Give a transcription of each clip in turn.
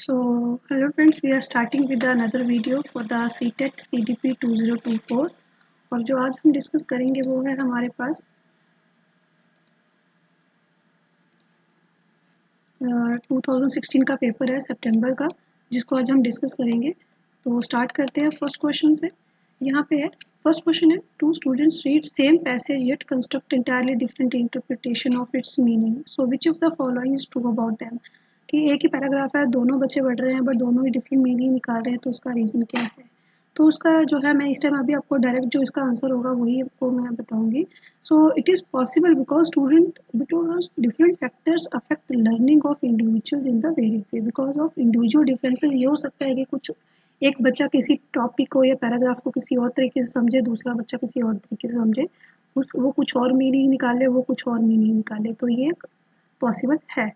Hello friends, we are starting with another video for the CTET CDP 2024 और जो आज हम डिस्कस करेंगे वो है हमारे पास 2016 का पेपर है सितंबर का, जिसको आज हम डिस्कस करेंगे। तो स्टार्ट करते हैं फर्स्ट क्वेश्चन से। यहाँ पे है फर्स्ट क्वेश्चन है, two students read same passage yet construct entirely different interpretation of its meaning, so which of the following is true about them. कि एक ही पैराग्राफ है, दोनों बच्चे पढ़ रहे हैं बट दोनों ही डिफरेंट मीनिंग निकाल रहे हैं, तो उसका रीज़न क्या है। तो उसका जो है मैं इस टाइम अभी आपको डायरेक्ट जो इसका आंसर होगा वही आपको मैं बताऊंगी। So it is possible because different factors affect learning of individuals in the very way. Because of individual differences ये हो सकता है कि कुछ एक बच्चा किसी टॉपिक को या पैराग्राफ को किसी और तरीके से समझे, दूसरा बच्चा किसी और तरीके से समझे, वो कुछ और मीनिंग निकाले, वो कुछ और मीनिंग निकाले, तो ये पॉसिबल है।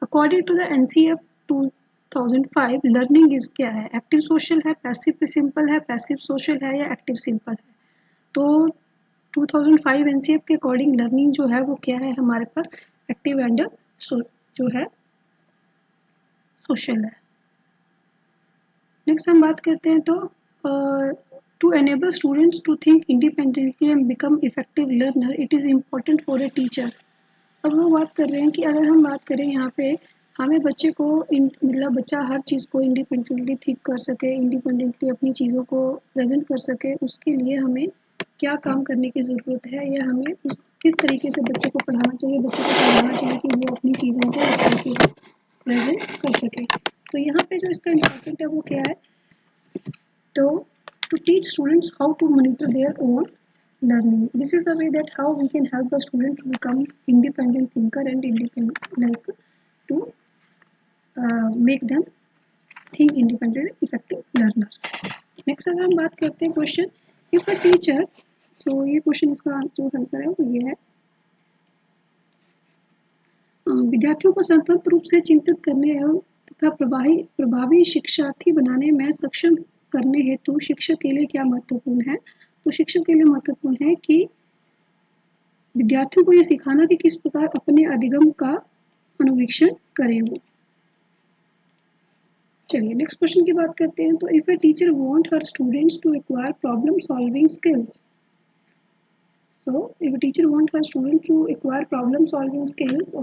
According to the NCF 2005 learning is क्या है, एक्टिव सोशल है, पैसिव सिंपल है, पैसिव सोशल है या एक्टिव सिंपल है। तो 2005 NCF के अकॉर्डिंग लर्निंग जो है वो क्या है हमारे पास, एक्टिव एंड जो है सोशल है। नेक्स्ट हम बात करते हैं तो to enable students to think independently and become effective learner it is important for a teacher. अब वो बात कर रहे हैं कि अगर हम बात करें यहाँ पे हमें बच्चे को मतलब बच्चा हर चीज़ को इंडिपेंडेंटली थिंक कर सके, इंडिपेंडेंटली अपनी चीज़ों को प्रेजेंट कर सके, उसके लिए हमें क्या काम करने की ज़रूरत है या हमें उस किस तरीके से बच्चे को पढ़ाना चाहिए, बच्चे को समझाना चाहिए कि वो अपनी चीज़ों को उस तरीके से प्रेजेंट कर सके। तो यहाँ पे जो इसका इम्पोर्टेंट है वो क्या है, तो to teach students how to monitor their own learning. This is the way that how we can help the student to become independent thinker and independent to make them think independent effective learner. Next अगर हम बात करते हैं question, if a teacher, so ये question इसका जो answer है वो ये है, विद्यार्थियों को स्वतंत्र रूप से चिंतित करने एवं तथा प्रभावी शिक्षार्थी बनाने में सक्षम करने हेतु शिक्षक के लिए क्या महत्वपूर्ण है। तो शिक्षक के लिए महत्वपूर्ण है कि विद्यार्थियों को ये सिखाना कि किस प्रकार अपने अधिगम का अनुवीक्षण करें वो। चलिए नेक्स्ट क्वेश्चन की बात करते हैं। तो if a teacher want her students to acquire problem solving skills, so if a teacher want her student to acquire problem solving skills,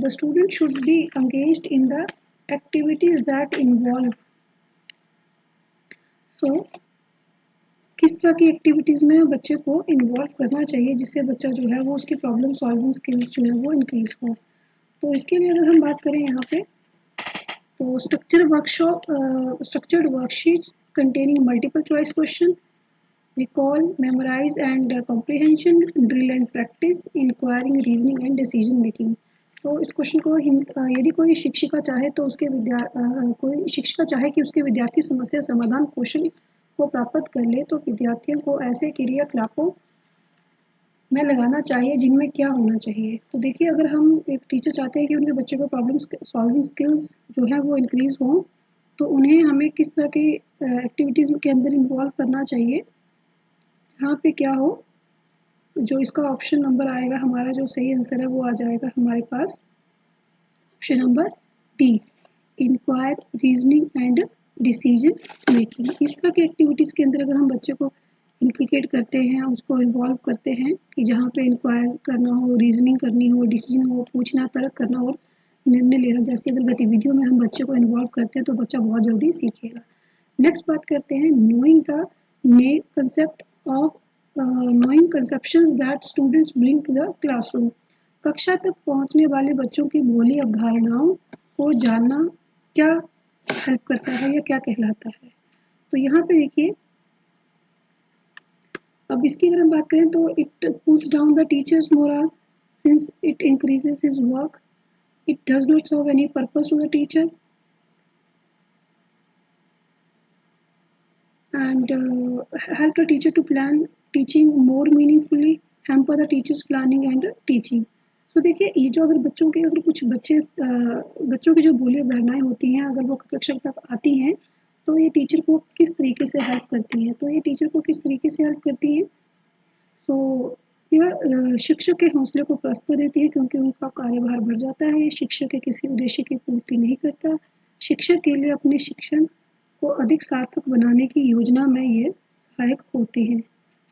the student should be engaged in the activities that involve, so किस तरह की activities में बच्चे को involve करना चाहिए जिससे बच्चा जो है वो उसकी प्रॉब्लम सॉल्विंग स्किल्स जो है वो इंक्रीज हो। तो इसके लिए अगर हम बात करें यहाँ पे, तो structured worksheets containing multiple choice question, recall, memorize and comprehension, drill and practice, inquiring, reasoning and decision making। तो इस क्वेश्चन को यदि कोई शिक्षिका चाहे तो कोई शिक्षिका चाहे कि उसके विद्यार्थी समस्या समाधान कौशल को प्राप्त कर ले, तो विद्यार्थियों को ऐसे क्रियाकलापों में लगाना चाहिए जिनमें क्या होना चाहिए। तो देखिए अगर हम एक टीचर चाहते हैं कि उनके बच्चे को प्रॉब्लम सॉल्विंग स्किल्स जो है वो इंक्रीज हो, तो उन्हें हमें किस तरह की एक्टिविटीज़ के अंदर इन्वॉल्व करना चाहिए, यहाँ पे क्या हो, जो इसका ऑप्शन नंबर आएगा हमारा जो सही आंसर है वो आ जाएगा हमारे पास option number D, inquire, reasoning and decision making. इस तरह की एक्टिविटीज़ के अंदर अगर हम बच्चे को इंप्लीकेट करते हैं, उसको इन्वॉल्व करते हैं कि जहाँ पे इंक्वायर करना हो, रीजनिंग करनी हो, डिसीजन हो, पूछना, तर्क करना और निर्णय लेना, जैसी अगर गतिविधियों में हम बच्चे को इन्वॉल्व करते हैं तो बच्चा बहुत जल्दी सीखेगा। नेक्स्ट बात करते हैं knowing the concept of knowing conceptions that students bring to the classroom। कक्षा तक पहुंचने वाले बच्चों की बोली अवधारणाओं को जानना क्या हेल्प करता है या क्या कहलाता है। तो यहाँ पे देखिए अब इसकी अगर हम बात करें तो it puts down the teachers moral since it increases his work, it does not serve any purpose to the teacher and help the teacher to plan teaching more meaningfully, hamper the teacher's planning and teaching। तो देखिए ये जो अगर बच्चों के अगर कुछ बच्चों की जो बोली अवधारणाएं होती हैं अगर वो कक्षा तक आती हैं तो ये टीचर को किस तरीके से हेल्प करती हैं, तो ये टीचर को किस तरीके से हेल्प करती हैं। सो यह शिक्षक के हौसले को प्रस्तुत देती है क्योंकि उनका कार्यभार बढ़ जाता है, शिक्षक के किसी उद्देश्य की पूर्ति नहीं करता, शिक्षक के लिए अपने शिक्षण को अधिक सार्थक बनाने की योजना में ये सहायक होते हैं।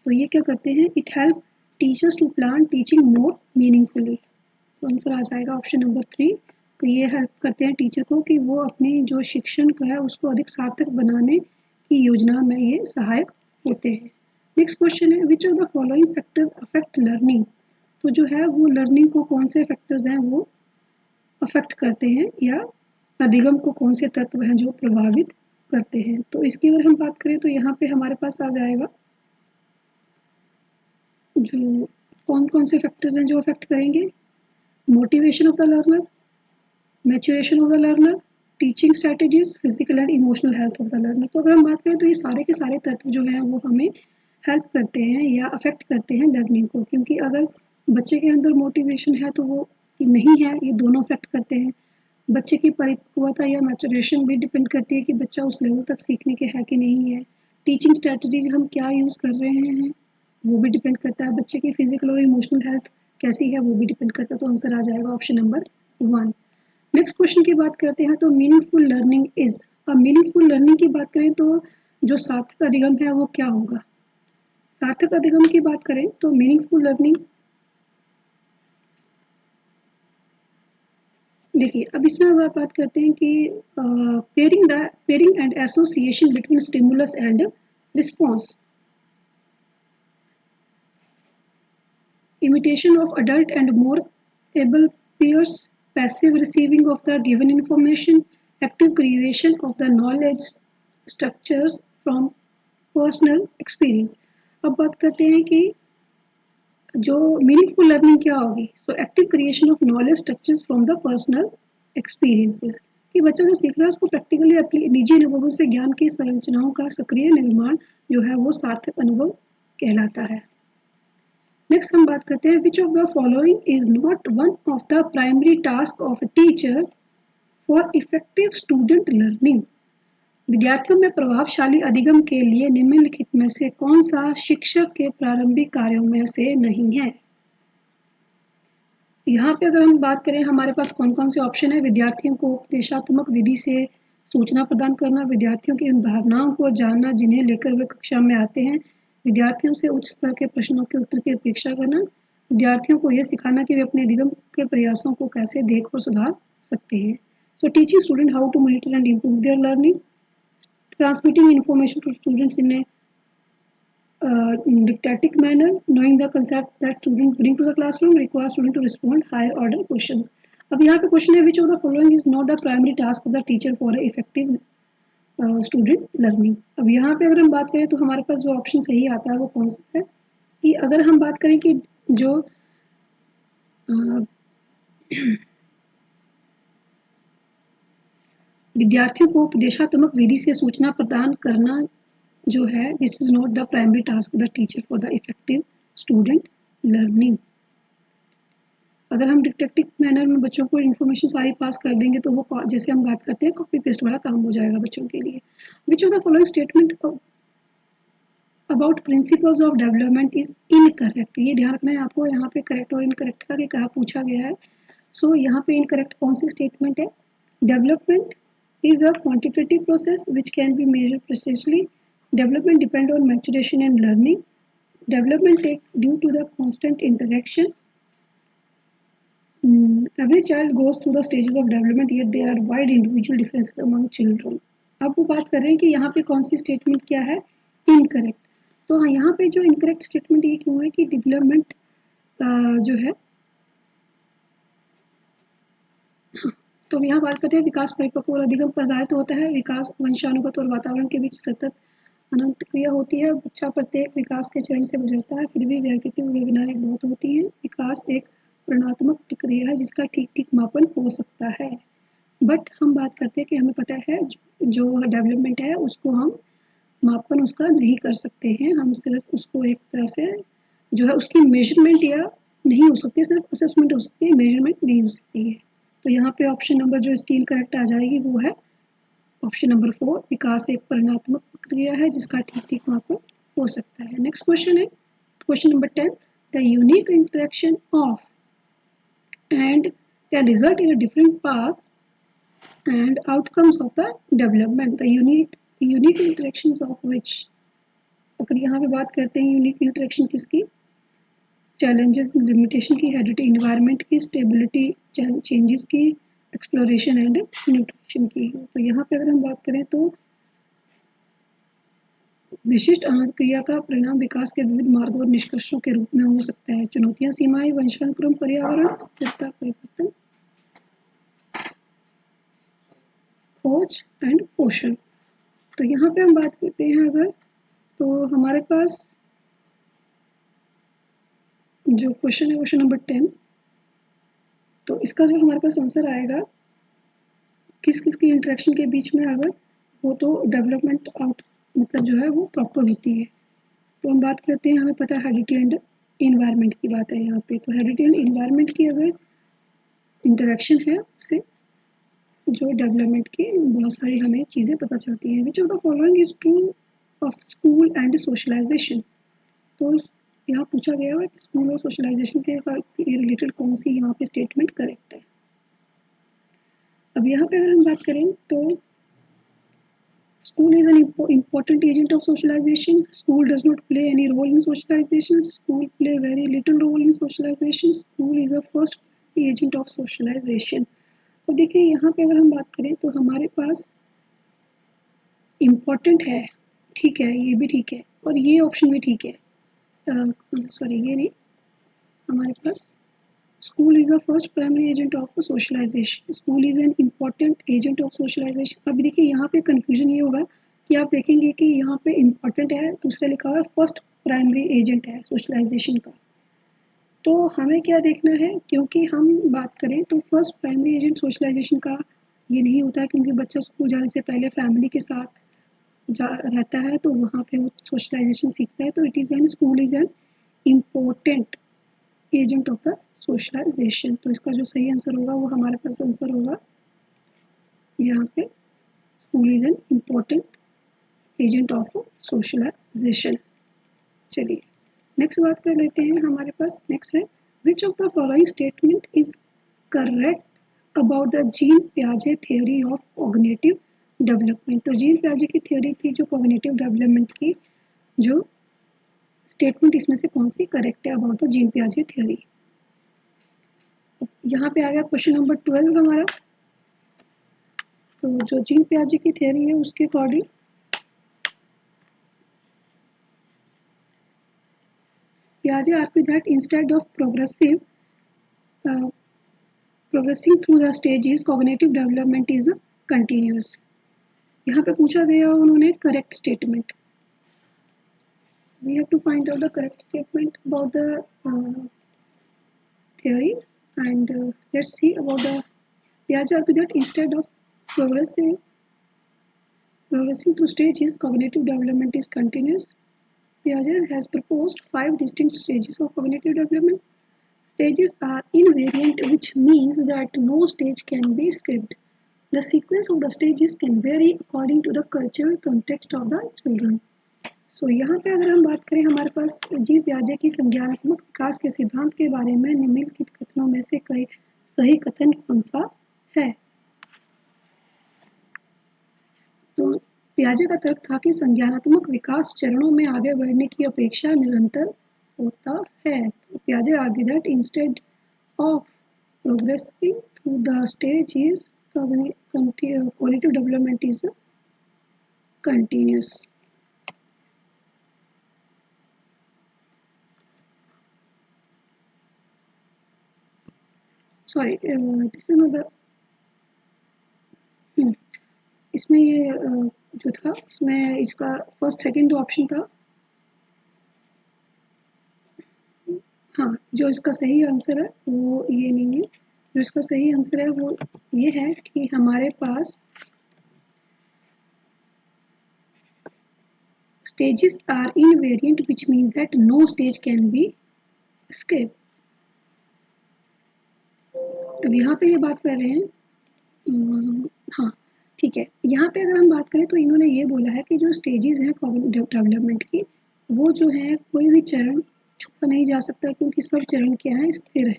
तो ये क्या करते हैं, it help teachers to plan teaching more meaningfully. तो आंसर आ जाएगा ऑप्शन नंबर 3। तो ये हेल्प करते हैं टीचर को कि वो अपनी जो शिक्षण का है उसको अधिक सार्थक बनाने की योजना में ये सहायक होते हैं। नेक्स्ट क्वेश्चन है, which of the following factor affect learning. तो जो है वो लर्निंग को कौन से फैक्टर्स हैं वो अफेक्ट करते हैं, या अधिगम को कौन से तत्व हैं जो प्रभावित करते हैं। तो इसकी अगर हम बात करें तो यहाँ पे हमारे पास आ जाएगा जो कौन कौन से फैक्टर्स हैं जो अफेक्ट करेंगे, motivation of the learner, maturation of the learner, teaching strategies, physical and emotional health of the learner. तो अगर हम बात करें तो ये सारे के सारे तत्व जो हैं वो हमें हेल्प करते हैं या अफेक्ट करते हैं लर्निंग को, क्योंकि अगर बच्चे के अंदर मोटिवेशन है तो वो नहीं है, ये दोनों अफेक्ट करते हैं। बच्चे की परिपक्वता या मैच्योरेशन भी डिपेंड करती है कि बच्चा उस लेवल तक सीखने के है कि नहीं है। टीचिंग स्ट्रेटजीज हम क्या यूज़ कर रहे हैं वो भी डिपेंड करता है। बच्चे की फिजिकल और इमोशनल हेल्थ कैसी है वो भी डिपेंड करता है। तो आंसर आ जाएगा ऑप्शन नंबर 1। नेक्स्ट क्वेश्चन की बात करते हैं तो मीनिंगफुल लर्निंग इज। अब मीनिंगफुल लर्निंग की बात करें तो जो सार्थक अधिगम है वो क्या होगा। सार्थक अधिगम की बात करें तो मीनिंगफुल लर्निंग, देखिए अब इसमें अगर बात करते हैं कि pairing and association between stimulus and response, imitation of adult and more able peers, passive receiving of the given information, active creation of the knowledge structures from personal experience। अब बात करते हैं कि जो मीनिंगफुल लर्निंग क्या होगी। So active creation of knowledge structures from the personal experiences, कि बच्चा जो सीख रहा है उसको प्रैक्टिकली अपने निजी अनुभवों से ज्ञान की संरचनाओं का सक्रिय निर्माण जो है वो सार्थक अनुभव कहलाता है। नेक्स्ट हम बात करते हैं, which of the following is not one of the primary task of a teacher for effective student learning. विद्यार्थियों में प्रभावशाली अधिगम के लिए निम्नलिखित में से कौन सा शिक्षक के प्रारंभिक कार्यों में से नहीं है। यहाँ पे अगर हम बात करें हमारे पास कौन कौन से ऑप्शन है, विद्यार्थियों को उपदेशात्मक विधि से सूचना प्रदान करना, विद्यार्थियों की उन भावनाओं को जानना जिन्हें लेकर वे कक्षा में आते हैं, विद्यार्थियों से उच्च स्तर के प्रश्नों के उत्तर की अपेक्षा करना, विद्यार्थियों को यह सिखाना कि वे अपने अधिगम के प्रयासों को कैसे देख और सुधार सकते हैं। So teaching student how to monitor and improve their learning, transmitting information to students in a didactic manner, knowing the concept that students bring to the classroom requires student to respond higher order questions। अब यहाँ पे question है, which of the following is not the primary task of the teacher for a effective student learning। अब यहाँ पे अगर हम बात करें तो हमारे पास जो ऑप्शन सही आता है वो कौन सा है, कि अगर हम बात करें कि जो विद्यार्थियों को उपदेशात्मक विधि से सूचना प्रदान करना जो है, this is not the primary task of the teacher for the effective student learning. अगर हम डिटेक्टिव मैनर में बच्चों को इन्फॉर्मेशन सारी पास कर देंगे तो वो जैसे हम बात करते हैं कॉपी पेस्ट वाला काम हो जाएगा बच्चों के लिए। विच of the following statement about principles of development is incorrect. ये ध्यान रखना है आपको, यहाँ पे करेक्ट और इनकरेक्ट का कहा पूछा गया है। सो यहाँ पे इनकरेक्ट कौन सी स्टेटमेंट है, development is a quantitative process which can be measured precisely. Development depends on maturation and learning. Development take due to the constant interaction. Every child goes through the stages of development, yet there are wide individual differences among children। अब वो बात कर रहे हैं कि यहाँ पे कौन सी स्टेटमेंट क्या है, इनकरेक्ट। तो हाँ, यहाँ पे जो इनकरेक्ट स्टेटमेंट ये क्यों है कि डेवलपमेंट जो है, तो यहाँ बात करते हैं विकास परिपक्व और अधिगम पर आधारित होता है। विकास वंशानुगत और वातावरण के बीच सतत अनंत क्रिया होती है। बच्चा प्रत्येक विकास के चरण से गुजरता है, फिर भी व्यक्तित्व व्यवहारिक बहुत होती है। विकास एक वर्णनात्मक प्रक्रिया है जिसका ठीक ठीक मापन हो सकता है। बट हम बात करते हैं कि हमें पता है जो डेवलपमेंट है उसको हम मापन उसका नहीं कर सकते हैं, हम सिर्फ उसको एक तरह से जो है उसकी मेजरमेंट या नहीं हो सकती, सिर्फ असेसमेंट हो सकती है, मेजरमेंट नहीं हो सकती है। तो यहाँ पे ऑप्शन नंबर जो इसकी इनकरेक्ट आ जाएगी वो है ऑप्शन नंबर 4, विकास एक परिणात्मक प्रक्रिया है जिसका ठीक ठीक मापन हो सकता है। नेक्स्ट क्वेश्चन है question number 10, the unique interaction of and can result in different paths and outcomes of the development, the unique interactions of which. अगर यहाँ पे बात करते हैं यूनिक इंटरेक्शन किसकी, चैलेंजेस लिमिटेशन की, हेरिटेज इन्वायरमेंट की, स्टेबिलिटी चेंजेस की, एक्सप्लोरेशन एंड न्यूट्रिशन की। तो यहाँ पे अगर हम बात करें तो विशिष्ट अनंत क्रिया का परिणाम विकास के विविध मार्गों और निष्कर्षों के रूप में हो सकता है। चुनौतियां, सीमाएं, वंशानुक्रम, पर्यावरण, स्थिरता, परिवर्तन, खोज एंड पोषण। तो यहाँ पे हम बात करते हैं अगर, तो हमारे पास जो क्वेश्चन है क्वेश्चन नंबर 10, तो इसका जो हमारे पास आंसर आएगा किस किस की इंटरेक्शन के बीच में, अगर वो तो डेवलपमेंट आउट मतलब जो है वो प्रॉपर होती है। तो हम बात करते हैं, हमें पता है हेरिटेज एंड इन्वायरमेंट की बात है यहाँ पे। तो हेरिटेज एंड इन्वायरमेंट की अगर इंटरेक्शन है उससे जो डेवलपमेंट की बहुत सारी हमें चीज़ें पता चलती हैं। Which of the following is true of school and socialization. तो यहाँ पूछा गया है कि स्कूल और सोशलाइजेशन के रिलेटेड कौन सी यहाँ पे स्टेटमेंट करेक्ट है। अब यहाँ पे अगर हम बात करें तो school is an important agent of socialization. School does not play any role in socialization. School play very little role in socialization. School is the first agent of socialization. और देखिए यहाँ पे अगर हम बात करें तो हमारे पास इम्पोर्टेंट है, ठीक है, ये भी ठीक है और ये ऑप्शन भी ठीक है। सॉरी ये नहीं, हमारे पास school is the first primary agent of socialization, school is an important agent of socialization. अभी देखिए यहाँ पे कंफ्यूजन ये होगा कि आप देखेंगे कि यहाँ पे इम्पॉर्टेंट है, दूसरा लिखा हुआ है फर्स्ट प्राइमरी एजेंट है सोशलाइजेशन का। तो हमें क्या देखना है, क्योंकि हम बात करें तो फर्स्ट प्राइमरी एजेंट सोशलाइजेशन का ये नहीं होता है, क्योंकि बच्चा स्कूल जाने से पहले फैमिली के साथ रहता है तो वहाँ पे वो सोशलाइजेशन सीखता है। तो it is an school is an important agent of the socialization. तो इसका जो सही आंसर होगा वो हमारे पास आंसर होगा यहाँ पे, school is an important agent of socialization. चलिए नेक्स्ट बात कर लेते हैं, हमारे पास नेक्स्ट है which of the following statement is correct about the Jean पियाजे थ्योरी ऑफ कॉग्निटिव डेवलपमेंट। तो जीन पियाजे की थ्योरी थी जो कॉग्निटिव डेवलपमेंट की, जो स्टेटमेंट इसमें से कौन सी करेक्ट है अबाउट द जीन पियाजे थ्योरी। यहाँ पे आ गया क्वेश्चन नंबर 12 हमारा। तो जो जीन पियाजे की थ्योरी है उसके अकॉर्डिंग पियाजे argue that instead of progressing through the stages cognitive development is continuous. यहाँ पे पूछा गया उन्होंने correct statement. We have to find out the correct statement about the theory and let's see about the Piaget argued that instead of progressing through stages, cognitive development is continuous. Piaget has proposed 5 distinct stages of cognitive development. Stages are invariant, which means that no stage can be skipped. The sequence of the stages can vary according to the cultural context of the children. सो यहाँ पे अगर हम बात करें, हमारे पास gene पियाजे की संज्ञानात्मक विकास के सिद्धांत के बारे में निम्नलिखित कथनों में से कई सही कथन कौन सा है। तो पियाजे का तर्क था कि संज्ञानात्मक विकास चरणों में आगे बढ़ने की अपेक्षा निरंतर होता है। तो पियाजे argue that instead of progressing through the stages cognitive development is continuous. Sorry इसमें ये जो था इसमें इसका फर्स्ट सेकंड ऑप्शन था, हाँ, जो इसका सही आंसर है वो ये नहीं है। जो इसका सही आंसर है वो ये है कि हमारे पास stages are invariant, which means that no stage can be skipped. तो यहाँ पे ये बात कर रहे हैं, हाँ ठीक है, यहाँ पे अगर हम बात करें तो इन्होंने ये बोला है कि जो स्टेजेस हैं कॉग्निटिव डेवलपमेंट की, वो जो है कोई भी चरण छुपा नहीं जा सकता, क्योंकि सब चरण क्या है, स्थिर है।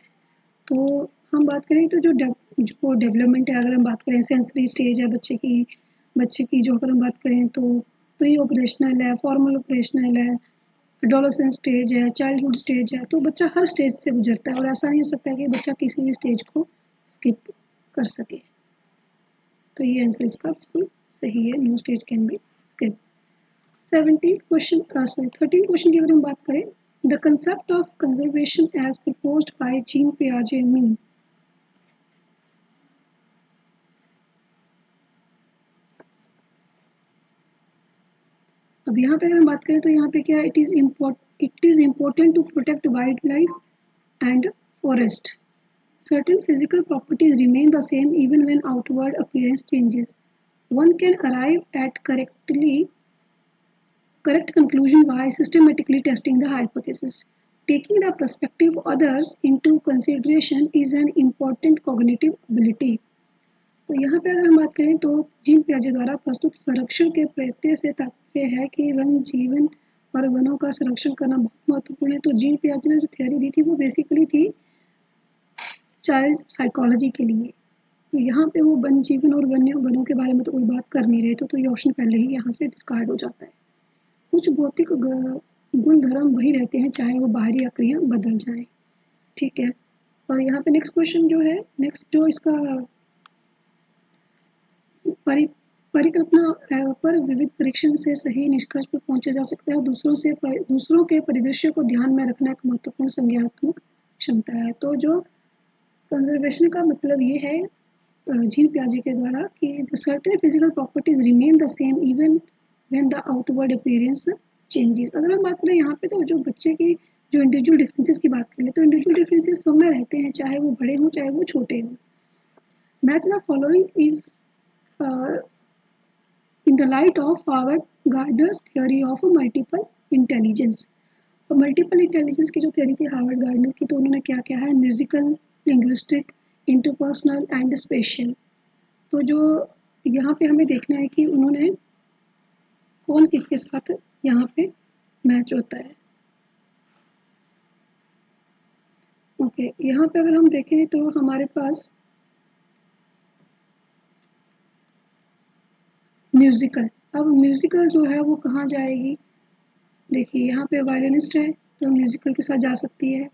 तो हम बात करें तो जो डेवलपमेंट है, अगर हम बात करें सेंसरी स्टेज है बच्चे की जो अगर हम बात करें तो प्री ऑपरेशनल है, फॉर्मल ऑपरेशनल है, एडोलेसेंस स्टेज है, चाइल्डहुड स्टेज है। तो बच्चा हर स्टेज से गुजरता है और ऐसा नहीं हो सकता है कि बच्चा किसी भी स्टेज को स्किप कर सके। तो ये आंसर इसका बिल्कुल सही है, no stage can be skip. 13 question की अगर हम बात करें, the concept of conservation as proposed by Jean पियाजे मीन। अब यहाँ पे अगर हम बात करें तो यहाँ पे क्या, it is important to protect wild life and forest. Certain physical properties remain the same even when outward appearance changes. One can arrive at correct conclusion by systematically testing the hypothesis. Taking the perspective of others into consideration is an important cognitive ability. तो यहाँ पे अगर हम बात करें तो Jean पियाजे द्वारा प्रस्तुत संरक्षण के प्रत्यय से तात्पर्य है कि वन जीवन और वनों का संरक्षण करना बहुत महत्वपूर्ण है। तो जीन पियाजे ने जो थ्योरी दी थी वो बेसिकली थी चाइल्ड साइकोलॉजी के लिए। तो यहाँ पे वो वन जीवन और वनों के बारे में तो कोई बात कर नहीं रहे, तो ये ऑप्शन पहले ही यहाँ से डिस्कार्ड हो जाता है। कुछ भौतिक गुण धर्म वही रहते हैं चाहे वो बाहरी आक्रियाँ बदल जाएं। ठीक है, और यहाँ पे नेक्स्ट क्वेश्चन जो है, नेक्स्ट जो इसका परिकल्पना पर विविध परीक्षण से सही निष्कर्ष पर पहुंचा जा सकता है। दूसरों के परिदृश्य को ध्यान में रखना एक महत्वपूर्ण संज्ञानात्मक क्षमता है। तो जो कंजर्वेशन का मतलब ये है जीन पियाजे के द्वारा कि the certain physical properties remain the same even when the outward appearance changes. अगर हम बात करें यहाँ पे तो जो बच्चे की जो इंडिविजुअल डिफरेंसेस की बात करें तो इंडिविजुअल डिफरेंसेस सब में रहते हैं, चाहे वो बड़े हों चाहे वो छोटे हों। Match the following is in the light of Howard Gardner's theory of multiple intelligence। और मल्टीपल इंटेलिजेंस की जो थ्योरी थी हार्वर्ड गार्डनर की, तो उन्होंने क्या क्या है, musical, linguistic, interpersonal and special. तो जो यहाँ पे हमें देखना है कि उन्होंने कौन किसके साथ यहाँ पे मैच होता है। ओके, यहाँ पे अगर हम देखें तो हमारे पास म्यूजिकल, अब म्यूजिकल जो है वो कहाँ जाएगी, देखिए यहाँ पे वायलिनिस्ट है तो म्यूजिकल के साथ जा सकती है।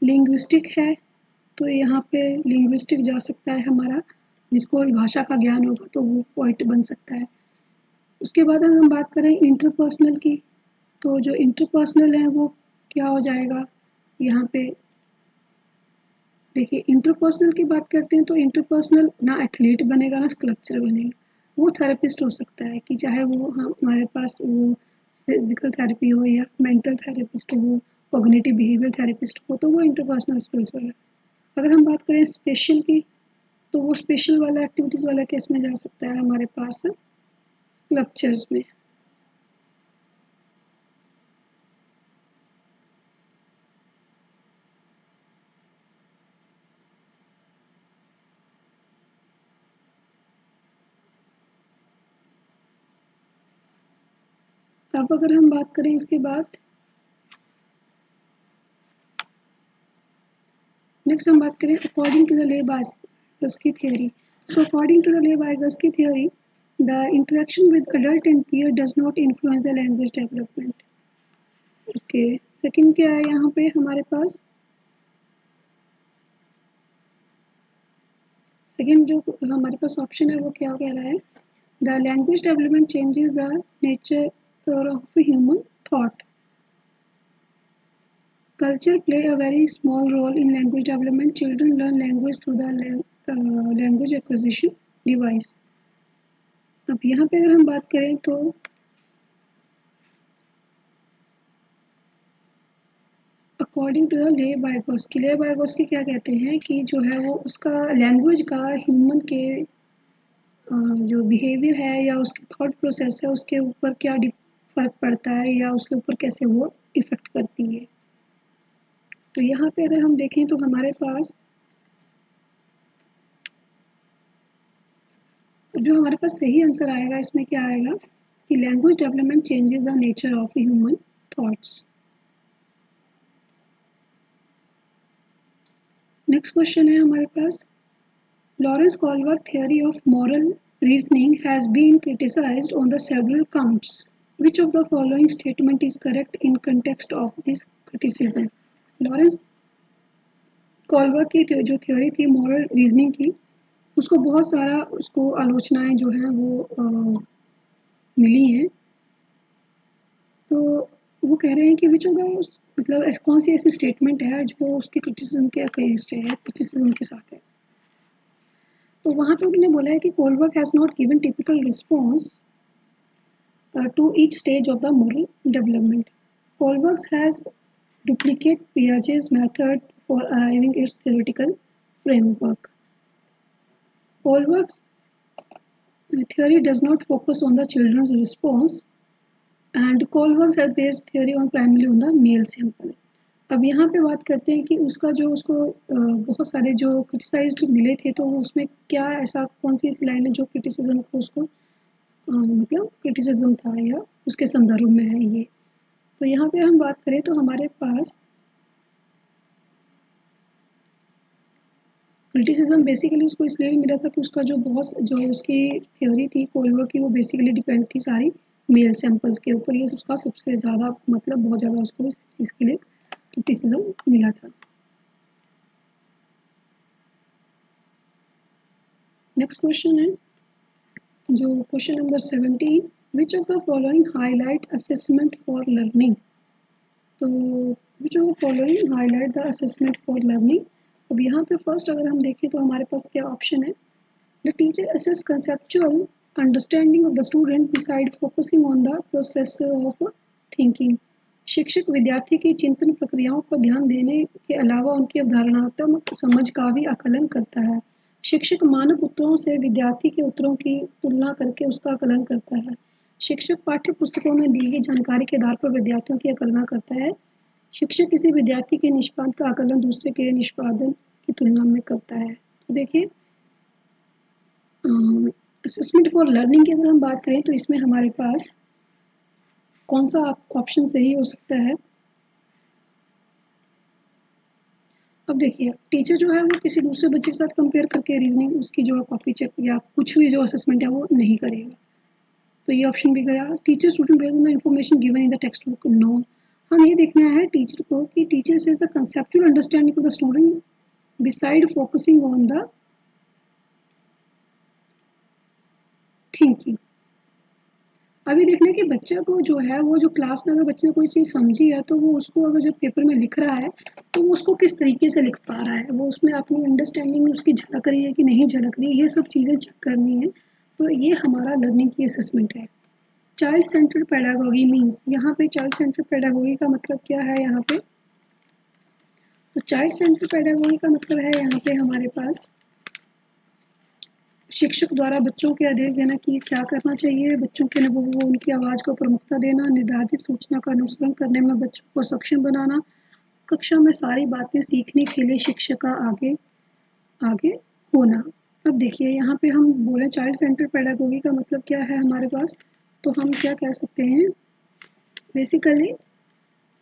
लिंग्विस्टिक है तो यहाँ पे लिंग्विस्टिक जा सकता है हमारा, जिसको भाषा का ज्ञान होगा तो वो पोइट बन सकता है। उसके बाद अगर हम बात करें इंटरपर्सनल की, तो जो इंटरपर्सनल है वो क्या हो जाएगा, यहाँ पे देखिए इंटरपर्सनल की बात करते हैं तो इंटरपर्सनल ना एथलीट बनेगा ना स्कल्पचर बनेगा, वो थेरेपिस्ट हो सकता है कि चाहे वो हमारे पास वो फिजिकल थेरेपी हो या मेंटल थेरेपिस्ट हो, कॉग्निटिव बिहेवियर थेरेपिस्ट हो, तो वो इंटरपर्सनल स्किल्स वाला। अगर हम बात करें स्पेशल की, तो वो स्पेशल वाला एक्टिविटीज़ वाला केस में जा सकता है हमारे पास स्कल्पचर्स में। अब अगर हम बात करें इसके बाद नेक्स्ट हम बात करें according to the Lev Vygotsky theory. So according to the Lev Vygotsky theory, the interaction with adult and peer does not influence the language development. Okay, second क्या है यहाँ पे हमारे पास, सेकंड जो हमारे पास ऑप्शन है वो क्या कह रहा है, the language development changes the nature of human thought. Culture play a very small role in language development. Children learn language through the language acquisition device। अब यहाँ पे अगर हम बात करें तो अकॉर्डिंग टू द ले-बायगस्की क्या कहते हैं कि जो है वो उसका लैंग्वेज का ह्यूमन के जो बिहेवियर है या उसके थॉट प्रोसेस है उसके ऊपर क्या फर्क पड़ता है या उसके ऊपर कैसे वो इफेक्ट करती है। तो यहाँ पे अगर हम देखें तो हमारे पास जो हमारे पास सही आंसर आएगा इसमें क्या आएगा कि language development changes the nature of human thoughts. Next question है हमारे पास, Lawrence कॉलवर्थ theory of moral reasoning has been criticized on the several counts. Which of the following statement is correct in context of this criticism? Lawrence कॉलवर्थ की जो theory थी moral reasoning की, उसको बहुत सारा उसको आलोचनाएं जो हैं वो मिली हैं। तो वो कह रहे हैं कि विच ऑफ द मतलब कौन सी ऐसी स्टेटमेंट है जो उसके क्रिटिसिज्म के अगेंस्ट है, क्रिटिसिज्म के साथ है। तो वहाँ पे उन्होंने बोला है कि Kohlberg has not given typical response to each stage of the moral development. Kohlberg has duplicate Piaget's method for arriving at its theoretical framework. Kohlberg's theory does not focus on the children's response, and Kohlberg has based theory on primarily on the male sample. अब यहाँ पे बात करते हैं कि उसका जो उसको बहुत सारे जो क्रिटिसाइज्ड मिले थे, तो उसमें क्या ऐसा कौन सी ऐसी लाइन है जो क्रिटिसिज्म को उसको मतलब क्रिटिसिज्म था या उसके संदर्भ में है ये। तो यहाँ पे हम बात करें तो हमारे पास क्रिटिसिज्म बेसिकली उसको इसलिए भी मिला था कि उसका जो बहुत जो उसकी थ्योरी थी कोलबर्ग की, वो बेसिकली डिपेंड थी सारी मेल सैंपल्स के ऊपर। ये उसका सबसे ज़्यादा मतलब बहुत ज़्यादा उसको इस चीज़ के लिए क्रिटिसिज्म मिला था। नेक्स्ट क्वेश्चन है जो question number 17, which of the following highlight assessment for learning. तो which of the following highlight the assessment for learning. अब यहाँ पे फर्स्ट अगर हम देखें तो हमारे पास क्या ऑप्शन है, the teacher assess conceptual understanding of the student beside focusing on the process of thinking. शिक्षक विद्यार्थी की चिंतन प्रक्रियाओं पर ध्यान देने के अलावा उनकी अवधारणात्मक समझ का भी आकलन करता है। शिक्षक मानक उत्तरों से विद्यार्थी के उत्तरों की तुलना करके उसका आकलन करता है। शिक्षक पाठ्य पुस्तकों में दी गई जानकारी के आधार पर विद्यार्थियों की आकलन करता है। शिक्षक किसी विद्यार्थी के निष्पादन का आकलन दूसरे के निष्पादन की तुलना में करता है। तो देखिए असेसमेंट फॉर लर्निंग की अगर हम बात करें तो इसमें हमारे पास कौन सा ऑप्शन सही हो सकता है। अब देखिए टीचर जो है वो किसी दूसरे बच्चे के साथ कंपेयर करके रीजनिंग उसकी जो है कॉपी चेक या कुछ भी जो असेसमेंट है वो नहीं करेगा, तो ये ऑप्शन भी गया। Teacher student based on the information given in the text book, no. हम ये देखना है टीचर को कि teacher says the conceptual understanding of the student beside focusing on the thinking. अभी देखना है कि बच्चा को जो है वो जो क्लास में अगर बच्चे ने कोई चीज़ समझी है तो वो उसको अगर जब पेपर में लिख रहा है तो वो उसको किस तरीके से लिख पा रहा है, वो उसमें अपनी अंडरस्टैंडिंग उसकी झलक रही है कि नहीं झलक रही है, ये सब चीज़ें चेक करनी है। तो ये हमारा लर्निंग की असेसमेंट है। चाइल्ड सेंटर्ड पेडागोगी मीन्स, यहाँ पे चाइल्ड सेंटर्ड पेडागोगी का मतलब क्या है यहाँ पे, तो चाइल्ड सेंटर्ड पेडागोगी का मतलब है यहाँ पे हमारे पास शिक्षक द्वारा बच्चों के आदेश देना कि क्या करना चाहिए, बच्चों के अनुभव को उनकी आवाज़ को प्रमुखता देना, निर्धारित सूचना का अनुसरण करने में बच्चों को सक्षम बनाना, कक्षा में सारी बातें सीखने के लिए शिक्षक का आगे आगे होना। अब देखिए यहाँ पे हम बोले चाइल्ड सेंटर पेडागोगी का मतलब क्या है हमारे पास, तो हम क्या कह सकते हैं, basically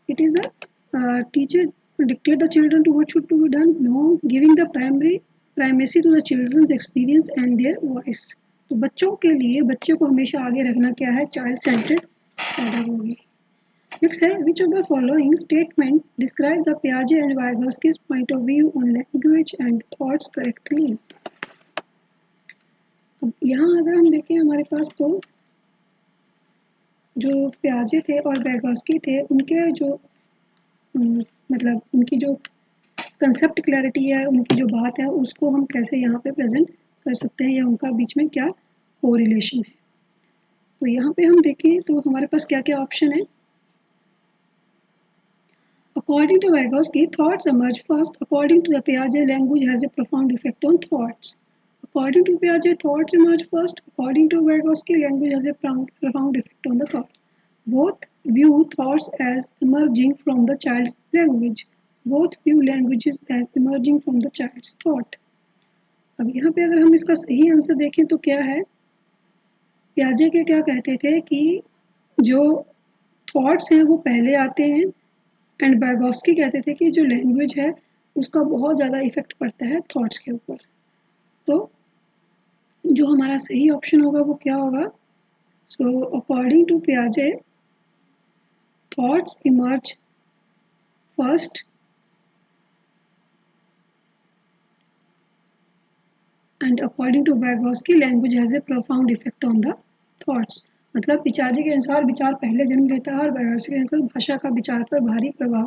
it is a teacher dictate the children to what should to be done, no, giving the primacy to the children's experience and their voice। तो बच्चों के लिए बच्चे को हमेशा आगे रखना क्या है, चाइल्ड सेंटर्ड पेडागोगी। नेक्स्ट है which of the following statement describe the पियाजे and Vygotsky's point of view on language and thoughts correctly. अब यहाँ अगर हम देखें हमारे पास तो जो पियाजे थे और वाइगोस्की थे उनके जो मतलब उनकी जो कंसेप्ट क्लैरिटी है, उनकी जो बात है उसको हम कैसे यहाँ पे प्रेजेंट कर सकते हैं या उनका बीच में क्या कोरिलेशन है। तो यहाँ पे हम देखें तो हमारे पास क्या क्या ऑप्शन है। According to Vygotsky thoughts emerge first, according to the Piaget language has a profound effect on thoughts, according to Piaget thoughts emerge first, according to Vygotsky language has a profound effect on the thoughts, both view thoughts as emerging from the child's language, both view languages as emerging from the child's thought। अब यहाँ पे अगर हम इसका सही answer देखें तो क्या है, पियाजे के क्या कहते थे कि जो थॉट्स हैं वो पहले आते हैं, एंड वाइगोस्की कहते थे कि जो लैंग्वेज है उसका बहुत ज़्यादा इफेक्ट पड़ता है थॉट्स के ऊपर। तो जो हमारा सही ऑप्शन होगा वो क्या होगा? सो अकॉर्डिंग टू पियाजे, thoughts emerge first and according to Vygotsky, language has a profound effect on the thoughts. मतलब पिचाजे के अनुसार विचार पहले जन्म लेता है और Vygotsky के अनुसार भाषा का विचार पर भारी प्रभाव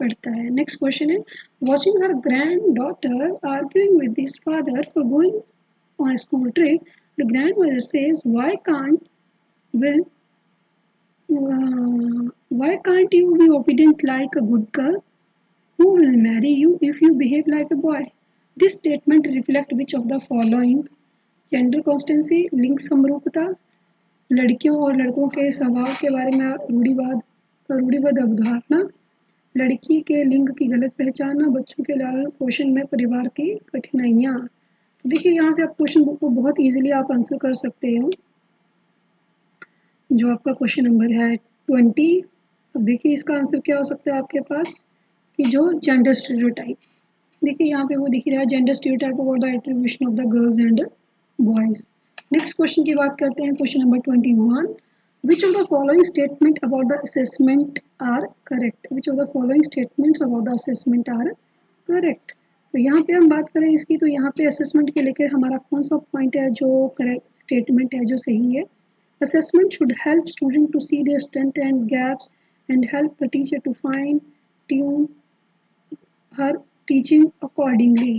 पड़ता है। नेक्स्ट क्वेश्चन है, watching her grand daughter arguing with his father for going on a school trip, the grandmother says, will why can't you be obedient like a good girl? Who will marry you if you behave like a boy? This statement reflects which of the following? Gender constituency, लिंग समरूपता, लड़कियों और लड़कों के स्वभाव के बारे में रूढ़िवाद अवधारणा, लड़की के लिंग की गलत पहचानना, बच्चों के लालन पोषण में परिवार की कठिनाइयाँ। तो देखिए यहाँ से आप क्वेश्चन बुक को बहुत इजीली आप आंसर कर सकते हो। जो आपका क्वेश्चन नंबर है 20, अब देखिए इसका आंसर क्या हो सकता है आपके पास कि जो जेंडर स्टीरियोटाइप, देखिए यहाँ पे वो दिख रहा है gender stereotype about the attribution of the girls and boys. Next question की बात करते हैं, question number 21, which of the following statement about the assessment are correct? Which of the following statements about the assessment are correct? तो यहाँ पे हम बात करें इसकी, तो यहाँ पे असेसमेंट के लेकर हमारा कौन सा पॉइंट है जो करेक्ट स्टेटमेंट है जो सही है? Assessment should help students to see their strengths and gaps and help the teacher to fine tune her teaching accordingly.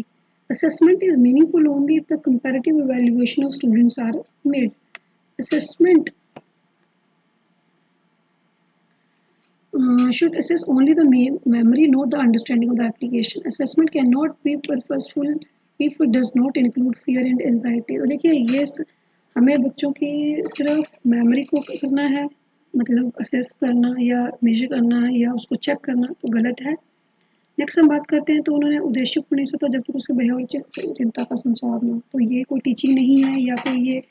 Assessment is meaningful only if the comparative evaluation of students are made. Assessment should assess only the main memory, not the understanding of the application. Assessment cannot be purposeful if it does not include fear and anxiety. तो देखिए ये हमें बच्चों की सिर्फ memory को करना है, मतलब असेस करना या मेजर करना या उसको चेक करना तो गलत है। नेक्स्ट हम बात करते हैं, तो उन्होंने उद्देश्यपूर्ण नहीं सोचा जब तक उसके बिहेवियर चिंता का संचार न हो। तो ये कोई टीचिंग नहीं है या कोई ये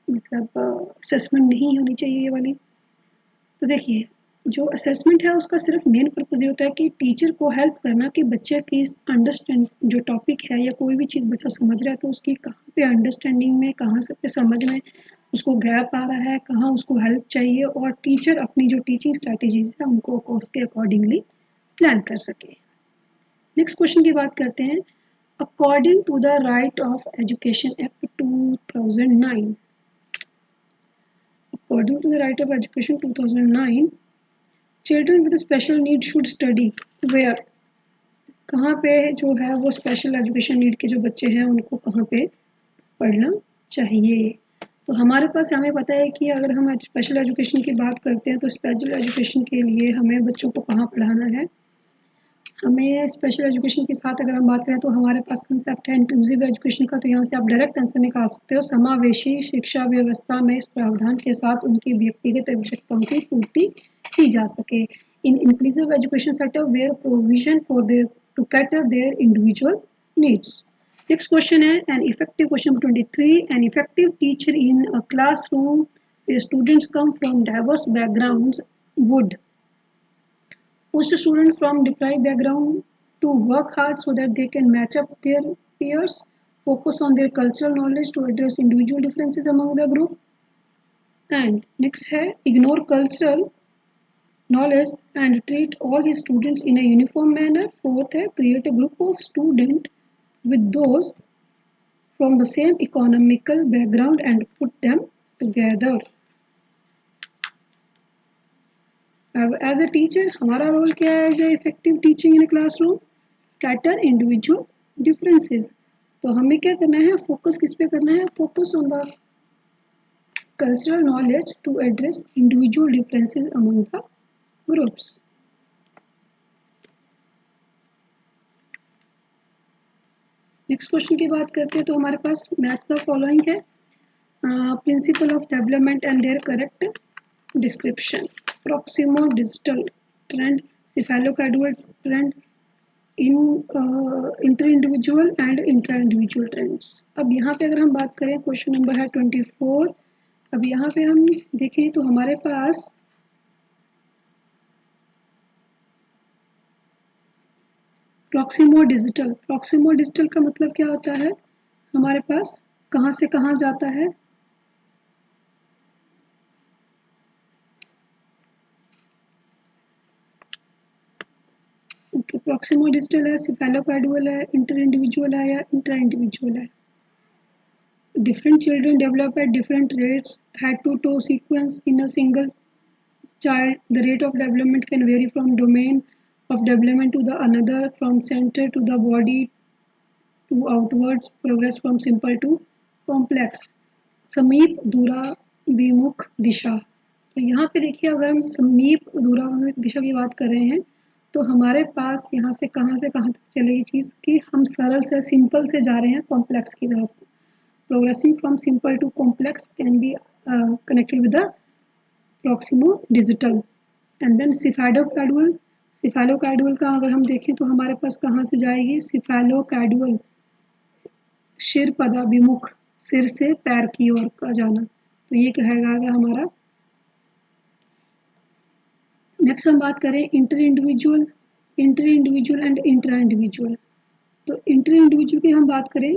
मतलब असेसमेंट नहीं होनी चाहिए ये वाली। तो देखिए जो असेसमेंट है उसका सिर्फ मेन पर्पज़ ये होता है कि टीचर को हेल्प करना कि बच्चे की अंडरस्टैंड जो टॉपिक है या कोई भी चीज़ बच्चा समझ रहा है तो उसकी कहाँ पे अंडरस्टैंडिंग में, कहाँ से पे समझ में उसको गैप आ रहा है, कहाँ उसको हेल्प चाहिए, और टीचर अपनी जो टीचिंग स्ट्रैटेजीज है उनको उसके अकॉर्डिंगली प्लान कर सके। नेक्स्ट क्वेश्चन की बात करते हैं, according to the right of education act 2009, according to the right of education 2009, children with special need should study where? कहाँ पे जो है वो स्पेशल एजुकेशन नीड के जो बच्चे हैं उनको कहाँ पे पढ़ना चाहिए? तो हमारे पास हमें पता है कि अगर हम स्पेशल एजुकेशन की बात करते हैं तो स्पेशल एजुकेशन के लिए हमें बच्चों को कहाँ पढ़ाना है? हमें स्पेशल एजुकेशन के साथ अगर हम बात करें तो हमारे पास कंसेप्ट है इंक्लूसिव एजुकेशन का। तो यहाँ से आप डायरेक्ट आंसर निकाल सकते हो, समावेशी शिक्षा व्यवस्था में इस प्रावधान के साथ उनकी व्यक्तिगत आवश्यकताओं की पूर्ति की जा सके। In inclusive education sector where provision for there to cater their individual needs. Next question है an effective, question 23, an effective teacher in a classroom where students come from diverse backgrounds would push students from deprived background to work hard so that they can match up their peers, focus on their cultural knowledge to address individual differences among the group, and next है ignore cultural knowledge and treat all his students in a uniform manner. Fourth है create a group of students with those from the same economical background and put them together. अब as a teacher हमारा role क्या है as a effective teaching in classroom? Cater individual differences. तो हमें क्या करना है, फोकस किस पे करना है? Focus on the cultural knowledge to address individual differences among the groups. Next question की बात करते हैं, तो हमारे पास मैच द फॉलोइंग है, principle of development and their correct description, proximodistal trend, cephalocaudal trend, inter individual and intra individual trends. अब यहाँ पे अगर हम बात करें, क्वेश्चन नंबर है 24। अब यहाँ पे हम देखें तो हमारे पास प्रॉक्सिमो डिजिटल, प्रॉक्सिमो डिजिटल का मतलब क्या होता है, हमारे पास कहाँ से कहाँ जाता है, ओके प्रॉक्सिमो डिजिटल है, सिफेलोकार्डुअल है, इंटर इंडिविजुअल है या इंट्रा इंडिविजुअल है। Different children develop at different rates. Head to toe sequence in a single child. The rate of development can vary from domain of development to the another, from center to the body to outwards progress from simple to complex. समीप दूराभिमुख दिशा, तो यहाँ पे देखिए अगर हम समीप दूराभिमुख दिशा की बात कर रहे हैं तो हमारे पास यहाँ से कहाँ तक चलेगी चीज़ कि हम सरल से सिंपल से जा रहे हैं कॉम्प्लेक्स की तरफ। Progressing from simple to complex can be connected with the proximo-digital. And then cephalocardial, cephalocardial का अगर हम देखें तो हमारे पास कहाँ से जाएगी, cephalocardial शिर पदाभिमुख, सिर से पैर की ओर का जाना, तो ये कहलाएगा हमारा। नेक्स्ट हम बात करें inter individual and intra individual. तो इंटर इंडिविजुअल की हम बात करें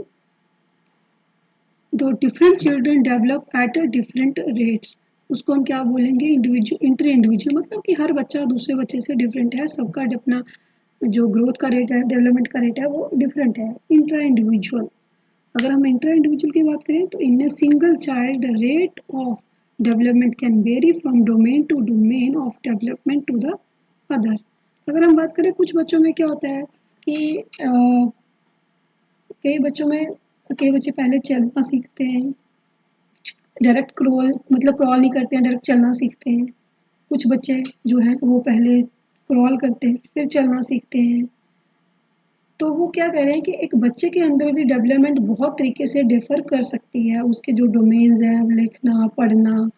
दो different children develop at different rates, उसको हम क्या बोलेंगे, इंडिविजुअल इंटर इंडिविजुअल, मतलब कि हर बच्चा दूसरे बच्चे से डिफरेंट है, सबका अपना जो ग्रोथ का रेट है, डेवलपमेंट का रेट है वो डिफरेंट है। इंट्रा इंडिविजुअल, अगर हम इंट्रा इंडिविजुअल की बात करें तो in a single child the rate of development can vary from domain to domain of development to the other. अगर हम बात करें कुछ बच्चों में क्या होता है कि कई बच्चे पहले चलना सीखते हैं, डायरेक्ट क्रॉल मतलब क्रॉल नहीं करते हैं, डायरेक्ट चलना सीखते हैं। कुछ बच्चे जो हैं वो पहले क्रॉल करते हैं फिर चलना सीखते हैं। तो वो क्या कह रहे हैं कि एक बच्चे के अंदर भी डेवलपमेंट बहुत तरीके से डिफर कर सकती है, उसके जो डोमेन्स हैं, लिखना पढ़ना,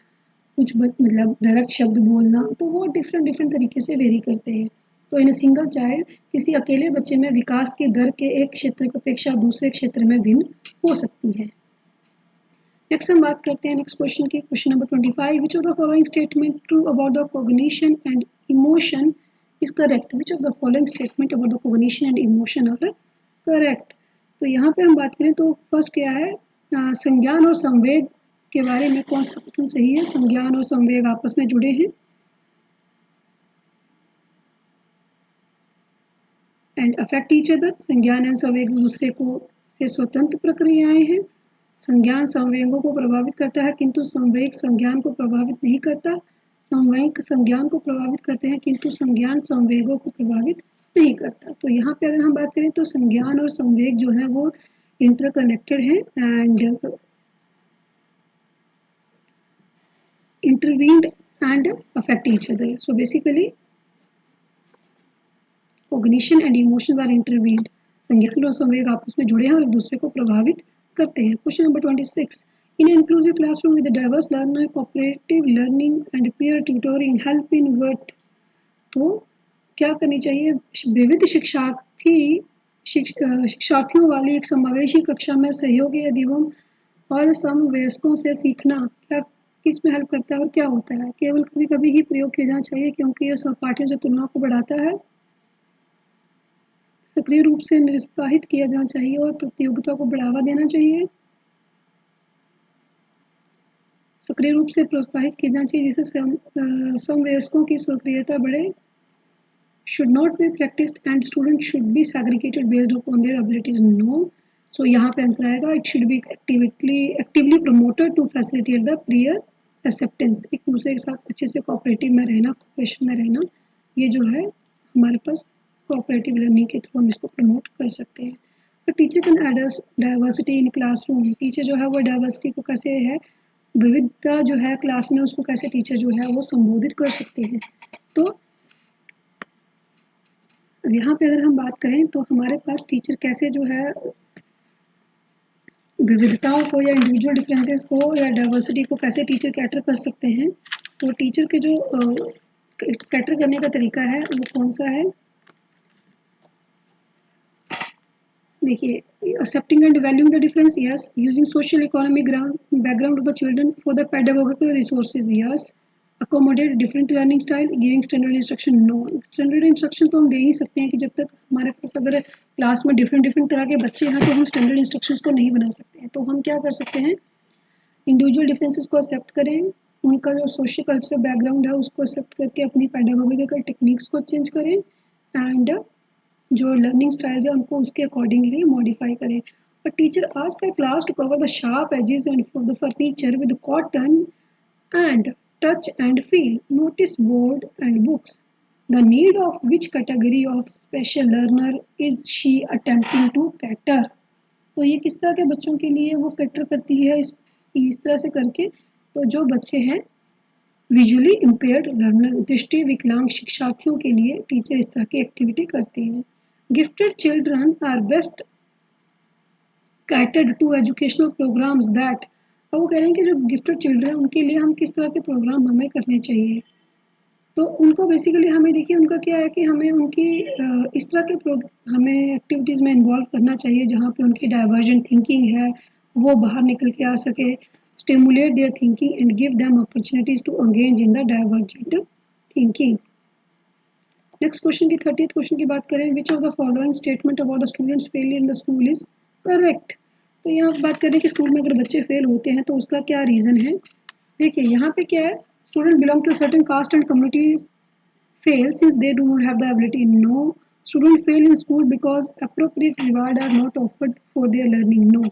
कुछ मतलब डायरेक्ट शब्द बोलना, तो वो डिफरेंट तरीके से वेरी करते हैं। तो इन सिंगल चाइल्ड किसी अकेले बच्चे में विकास की दर के एक क्षेत्र की अपेक्षा दूसरे क्षेत्र में भिन्न हो सकती है। नेक्स्ट हम बात करते हैं नेक्स्ट क्वेश्चन की, question number 25, which of the following statement true about the cognition and emotion is correct, which of the following statement about the cognition and emotion are correct. तो यहाँ पे हम बात करें तो फर्स्ट क्या है, संज्ञान और संवेग के बारे में कौन सा कथन सही है, संज्ञान और संवेग आपस में जुड़े हैं एंड अफेक्ट ईच अदर, संज्ञान एंड संवेग दूसरे को से स्वतंत्र प्रक्रियाएं हैं। संज्ञान संवेगों को प्रभावित करता है किंतु संवेग संज्ञान को प्रभावित नहीं करता, संवेग संज्ञान को प्रभावित करते हैं किंतु संज्ञान संवेगों को प्रभावित नहीं करता। तो यहाँ पे अगर हम बात करें तो संज्ञान और संवेग जो है वो इंटरकनेक्टेड है and intervened and affect each other. So basically cognition and emotions are intervened. संज्ञान और संवेग आपस में जुड़े हैं और एक दूसरे को प्रभावित करते हैं। Question number 26, in an inclusive classroom with a diverse learner, cooperative learning and peer tutoring help in what, तो क्या करनी चाहिए, विविध शिक्षार्थियों वाली एक समावेशी कक्षा में सहयोगी एवं और समवयस्कों से सीखना क्या किस में हेल्प करता है और क्या होता है, केवल कभी कभी ही प्रयोग किया जाना चाहिए क्योंकि यह सहपाठियों से तुलना को बढ़ाता है, सक्रिय रूप से निरुत्साहित किया जाना चाहिए और प्रतियोगिता को बढ़ावा देना चाहिए, सक्रिय रूप से प्रोत्साहित किया जाना चाहिए जिससे समवयस्कों की सक्रियता बढ़े, should not be practiced and students should be segregated based upon their abilities, no। सो यहाँ पे आंसर आएगा it should be actively promoted to facilitate the prior acceptance, एक दूसरे के साथ अच्छे से कोऑपरेटिव में रहना, कोऑपरेशन में रहना, ये जो है हमारे पास कोऑपरेटिव लर्निंग के थ्रू हम इसको प्रमोट कर सकते हैं। तो teacher can add diversity in classroom, teacher जो है वो डाइवर्सिटी को कैसे है, विविधता जो है क्लास में उसको कैसे टीचर जो है वो संबोधित कर सकते हैं। तो यहाँ पे अगर हम बात करें तो हमारे पास टीचर कैसे जो है विविधताओं को या इंडिविजुअल डिफरेंसेस को या डाइवर्सिटी को कैसे टीचर कैटर कर सकते हैं, तो टीचर के जो कैटर करने का तरीका है वो कौन सा है, देखिए, accepting and valuing the difference, yes, using social economic background of the children for the pedagogical resources, yes, accommodate different learning style, giving standard instruction, no. Standard instruction तो हम दे ही सकते हैं कि जब तक हमारे पास अगर क्लास में डिफरेंट डिफरेंट तरह के बच्चे हैं तो हम स्टैंडर्ड इंस्ट्रक्शंस को नहीं बना सकते हैं। तो हम क्या कर सकते हैं, इंडिविजुअल डिफरेंसेस को एक्सेप्ट करें, उनका जो सोशल कल्चरल बैकग्राउंड है उसको एक्सेप्ट करके अपनी पेडागोजिकल टेक्निक्स को चेंज करें एंड जो लर्निंग स्टाइल्स है उनको उसके अकॉर्डिंगली मॉडिफाई करें। A teacher asks her class to cover the sharp edges and for the furniture with cotton and touch and feel. Notice board and books. The need of which category of special learner is she attempting to cater? तो ये किस तरह के बच्चों के लिए वो cater करती है, इस तरह से करके। तो जो बच्चे हैं विजुअली इम्पेयर्ड लर्नर, दृष्टि विकलांग शिक्षार्थियों के लिए टीचर इस तरह की एक्टिविटी करते हैं। Gifted children are best catered to educational programs that, और वो कह रहे हैं कि जो गिफ्टेड चिल्ड्रन हैं उनके लिए हम किस तरह के प्रोग्राम हमें करने चाहिए। तो उनको बेसिकली हमें देखिए उनका क्या है कि हमें उनकी इस तरह के हमें एक्टिविटीज़ में इन्वॉल्व करना चाहिए जहाँ पे उनकी डाइवर्जेंट थिंकिंग है वो बाहर निकल के आ सके, stimulate their thinking and give them opportunities to engage in the divergent thinking. Next question की 30th क्वेश्चन की बात करें, which of the following statement about the students failure in the school is correct. तो यहाँ बात करें कि school में अगर बच्चे फेल होते हैं तो उसका क्या रीज़न है। देखिए यहाँ पे क्या है, student belong to certain caste and communities fail since they do not have the ability. No. Students fail in school because appropriate reward are not offered for their learning. No.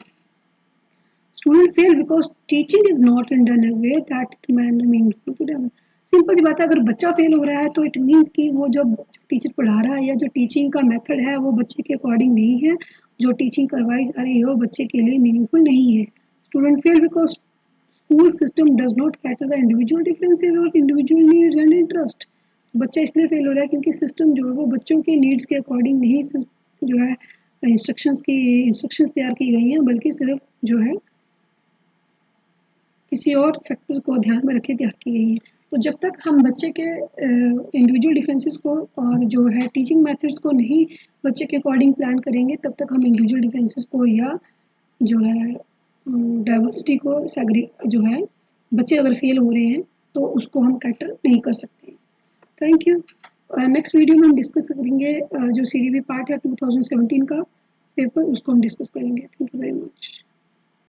Students fail because teaching is not done in a way that can be meaningful to them. Simple सी बात है, अगर बच्चा fail हो रहा है तो it means कि वो जो टीचर पढ़ा रहा है या जो टीचिंग का मेथड है वो बच्चे के अकॉर्डिंग नहीं है, जो टीचिंग करवाई जा रही है वो बच्चे के लिए मीनिंगफुल नहीं है। Student fail because school system does not cater the individual differences और इंडिविजुअल नीड्स एंड इंटरेस्ट। बच्चा इसलिए फेल हो रहा है क्योंकि सिस्टम जो है वो बच्चों के नीड्स के अकॉर्डिंग नहीं जो है इंस्ट्रक्शंस तैयार की गई हैं, बल्कि सिर्फ जो है किसी और फैक्टर को ध्यान में रखे तैयार की गई है। तो जब तक हम बच्चे के इंडिविजुअल डिफरेंसेस को और जो है टीचिंग मेथड्स को नहीं बच्चे के अकॉर्डिंग प्लान करेंगे तब तक हम इंडिविजुअल डिफरेंसेस को या जो है डाइवर्सिटी को जो है बच्चे अगर फेल हो रहे हैं तो उसको हम कैटर नहीं कर सकते। Thank you. नेक्स्ट वीडियो में हम डिस्कस करेंगे जो CDB पार्ट है 2017 का पेपर, उसको हम डिस्कस करेंगे। Thank you very much.